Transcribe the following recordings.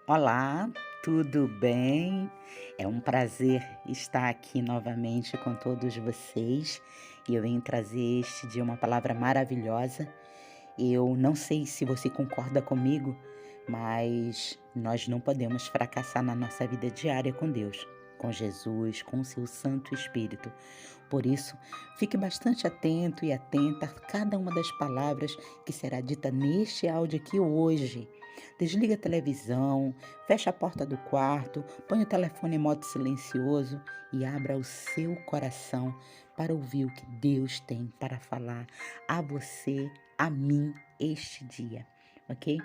Olá, tudo bem? É um prazer estar aqui novamente com todos vocês e eu venho trazer este dia uma palavra maravilhosa. Eu não sei se você concorda comigo, mas nós não podemos fracassar na nossa vida diária com Deus, com Jesus, com o seu Santo Espírito. Por isso, fique bastante atento e atenta a cada uma das palavras que será dita neste áudio aqui hoje. Desliga a televisão, fecha a porta do quarto, põe o telefone em modo silencioso e abra o seu coração para ouvir o que Deus tem para falar a você, a mim, este dia. Ok?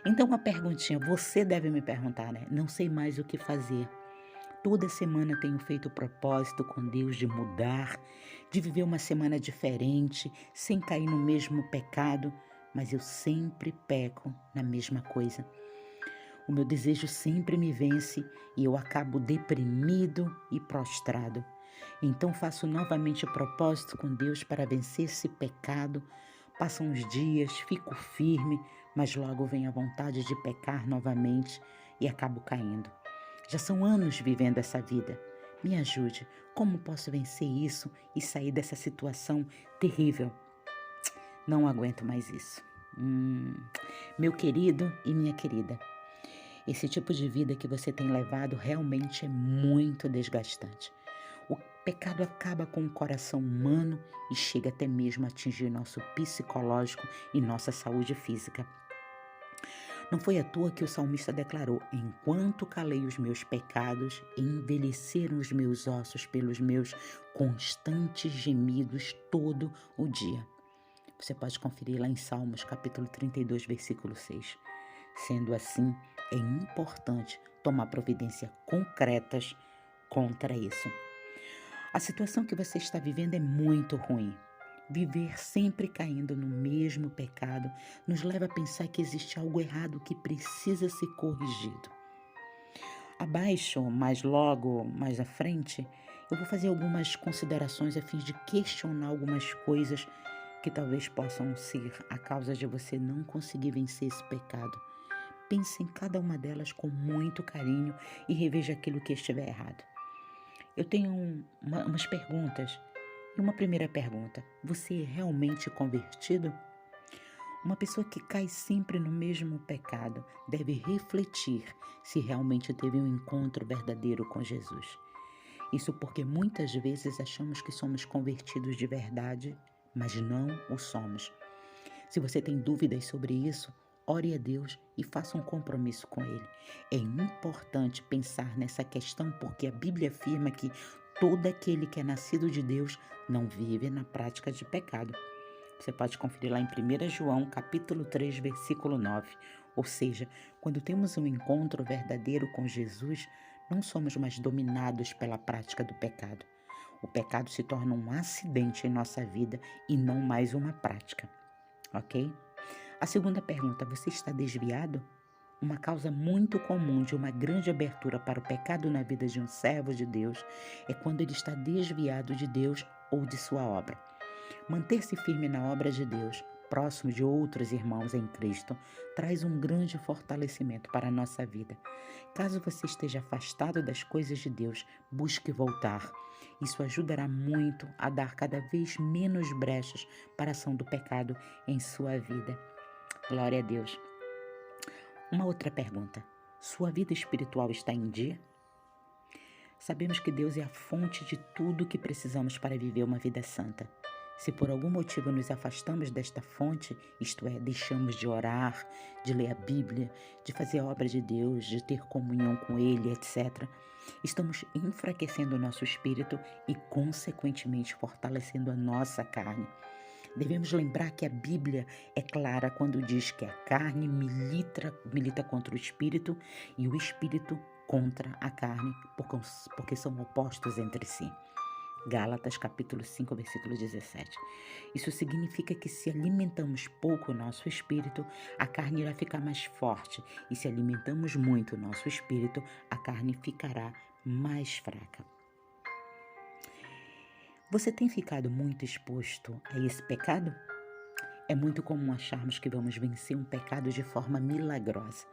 Então, uma perguntinha, você deve me perguntar, né? Não sei mais o que fazer. Toda semana tenho feito o propósito com Deus de mudar, de viver uma semana diferente, sem cair no mesmo pecado, mas eu sempre peco na mesma coisa. O meu desejo sempre me vence e eu acabo deprimido e prostrado. Então faço novamente o propósito com Deus para vencer esse pecado. Passam os dias, fico firme, mas logo vem a vontade de pecar novamente e acabo caindo. Já são anos vivendo essa vida. Me ajude, como posso vencer isso e sair dessa situação terrível? Não aguento mais isso. Meu querido e minha querida, esse tipo de vida que você tem levado realmente é muito desgastante. O pecado acaba com o coração humano e chega até mesmo a atingir nosso psicológico e nossa saúde física. Não foi à toa que o salmista declarou: enquanto calei os meus pecados, envelheceram os meus ossos pelos meus constantes gemidos todo o dia. Você pode conferir lá em Salmos, capítulo 32, versículo 6. Sendo assim, é importante tomar providências concretas contra isso. A situação que você está vivendo é muito ruim. Viver sempre caindo no mesmo pecado nos leva a pensar que existe algo errado que precisa ser corrigido. Abaixo, mas logo mais à frente, eu vou fazer algumas considerações a fim de questionar algumas coisas que talvez possam ser a causa de você não conseguir vencer esse pecado. Pense em cada uma delas com muito carinho e reveja aquilo que estiver errado. Eu tenho umas perguntas. E uma primeira pergunta: você é realmente convertido? Uma pessoa que cai sempre no mesmo pecado deve refletir se realmente teve um encontro verdadeiro com Jesus. Isso porque muitas vezes achamos que somos convertidos de verdade, mas não o somos. Se você tem dúvidas sobre isso, ore a Deus e faça um compromisso com Ele. É importante pensar nessa questão porque a Bíblia afirma que todo aquele que é nascido de Deus não vive na prática de pecado. Você pode conferir lá em 1 João, capítulo 3, versículo 9. Ou seja, quando temos um encontro verdadeiro com Jesus, não somos mais dominados pela prática do pecado. O pecado se torna um acidente em nossa vida e não mais uma prática. Ok? A segunda pergunta: você está desviado? Uma causa muito comum de uma grande abertura para o pecado na vida de um servo de Deus é quando ele está desviado de Deus ou de sua obra. Manter-se firme na obra de Deus, próximo de outros irmãos em Cristo, traz um grande fortalecimento para a nossa vida. Caso você esteja afastado das coisas de Deus, busque voltar. Isso ajudará muito a dar cada vez menos brechas para a ação do pecado em sua vida. Glória a Deus. Uma outra pergunta: sua vida espiritual está em dia? Sabemos que Deus é a fonte de tudo que precisamos para viver uma vida santa. Se por algum motivo nos afastamos desta fonte, isto é, deixamos de orar, de ler a Bíblia, de fazer a obra de Deus, de ter comunhão com Ele, etc., estamos enfraquecendo o nosso espírito e, consequentemente, fortalecendo a nossa carne. Devemos lembrar que a Bíblia é clara quando diz que a carne milita contra o espírito e o espírito contra a carne, porque são opostos entre si. Gálatas capítulo 5, versículo 17. Isso significa que se alimentamos pouco o nosso espírito, a carne irá ficar mais forte, e se alimentamos muito o nosso espírito, a carne ficará mais fraca. Você tem ficado muito exposto a esse pecado? É muito comum acharmos que vamos vencer um pecado de forma milagrosa.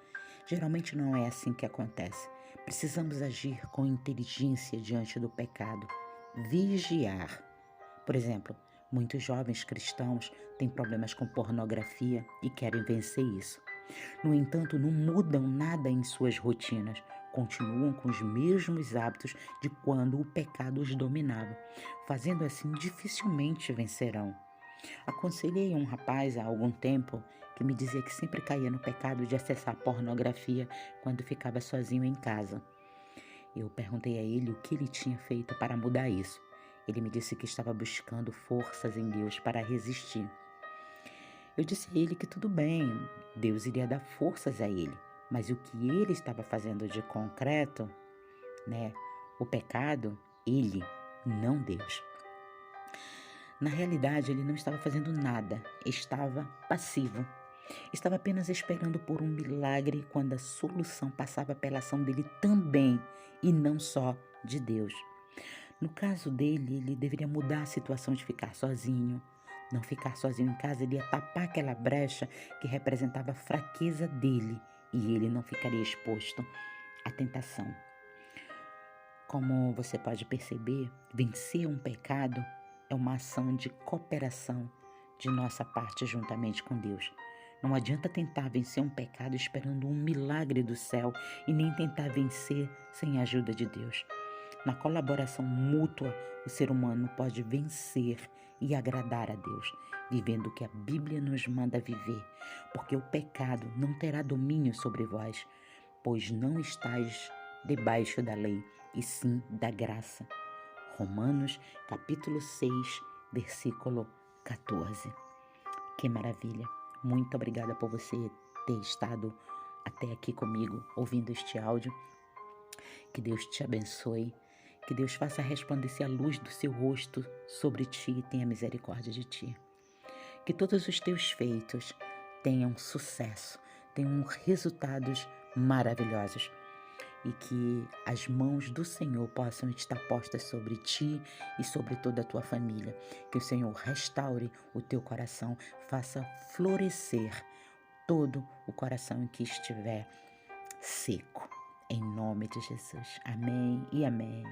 Geralmente não é assim que acontece. Precisamos agir com inteligência diante do pecado, vigiar. Por exemplo, muitos jovens cristãos têm problemas com pornografia e querem vencer isso. No entanto, não mudam nada em suas rotinas, continuam com os mesmos hábitos de quando o pecado os dominava. Fazendo assim, dificilmente vencerão. Aconselhei um rapaz há algum tempo que me dizia que sempre caía no pecado de acessar pornografia quando ficava sozinho em casa. Eu perguntei a ele o que ele tinha feito para mudar isso. Ele me disse que estava buscando forças em Deus para resistir. Eu disse a ele que tudo bem, Deus iria dar forças a ele, mas o que ele estava fazendo de concreto, né? O pecado, ele, não Deus. Na realidade, ele não estava fazendo nada, estava passivo. Estava apenas esperando por um milagre quando a solução passava pela ação dele também, e não só de Deus. No caso dele, ele deveria mudar a situação de ficar sozinho. Não ficar sozinho em casa, ele ia tapar aquela brecha que representava a fraqueza dele e ele não ficaria exposto à tentação. Como você pode perceber, vencer um pecado é uma ação de cooperação de nossa parte juntamente com Deus. Não adianta tentar vencer um pecado esperando um milagre do céu e nem tentar vencer sem a ajuda de Deus. Na colaboração mútua, o ser humano pode vencer e agradar a Deus, vivendo o que a Bíblia nos manda viver, porque o pecado não terá domínio sobre vós, pois não estáis debaixo da lei, e sim da graça. Romanos, capítulo 6, versículo 14. Que maravilha! Muito obrigada por você ter estado até aqui comigo, ouvindo este áudio. Que Deus te abençoe. Que Deus faça resplandecer a luz do seu rosto sobre ti e tenha misericórdia de ti. Que todos os teus feitos tenham sucesso, tenham resultados maravilhosos e que as mãos do Senhor possam estar postas sobre ti e sobre toda a tua família. Que o Senhor restaure o teu coração, faça florescer todo o coração em que estiver seco. Em nome de Jesus. Amém e amém.